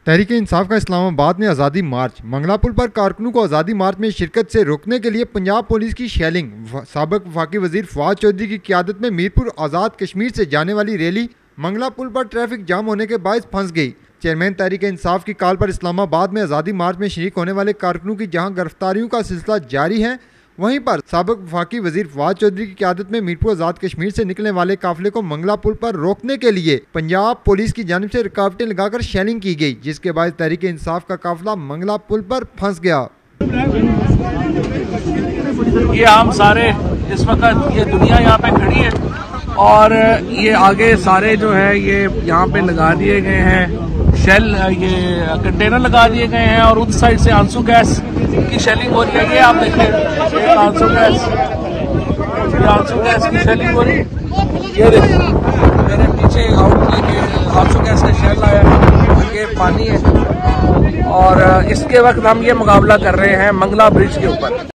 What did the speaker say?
तहरीक इंसाफ का इस्लामाबाद में आज़ादी मार्च। मंगला पुल पर कारकुनों को आज़ादी मार्च में शिरकत से रोकने के लिए पंजाब पुलिस की शेलिंग। साबिक वफाकी वजीर फवाद चौधरी की क़यादत में मीरपुर आज़ाद कश्मीर से जाने वाली रैली मंगला पुल पर ट्रैफिक जाम होने के बायस फंस गई। चेयरमैन तहरीक इंसाफ की कॉल पर इस्लामाबाद में आज़ादी मार्च में शरीक होने वाले कारकुनों की जहां गिरफ्तारियों का सिलसिला जारी है, वहीं पर साबिक वफाकी वजीर फवाद चौधरी की क़यादत में मीरपुर आज़ाद कश्मीर से निकलने वाले काफिले को मंगला पुल पर रोकने के लिए पंजाब पुलिस की जानिब से रुकावटें लगाकर शेलिंग की गई, जिसके बाद तहरीक इंसाफ का काफिला मंगला पुल पर फंस गया। ये हम सारे इस वक्त ये दुनिया यहाँ पे खड़ी है और ये आगे सारे जो है ये यहाँ पे लगा दिए गए हैं शेल, ये कंटेनर लगा दिए गए हैं और उस साइड से आंसू गैस की शेलिंग हो रही है। ये आप देखिए आंसू गैस की शेलिंग हो रही है। ये देखिए मेरे पीछे आंसू गैस का शेल आया है, ये पानी है और इसके वक्त हम ये मुकाबला कर रहे हैं मंगला ब्रिज के ऊपर।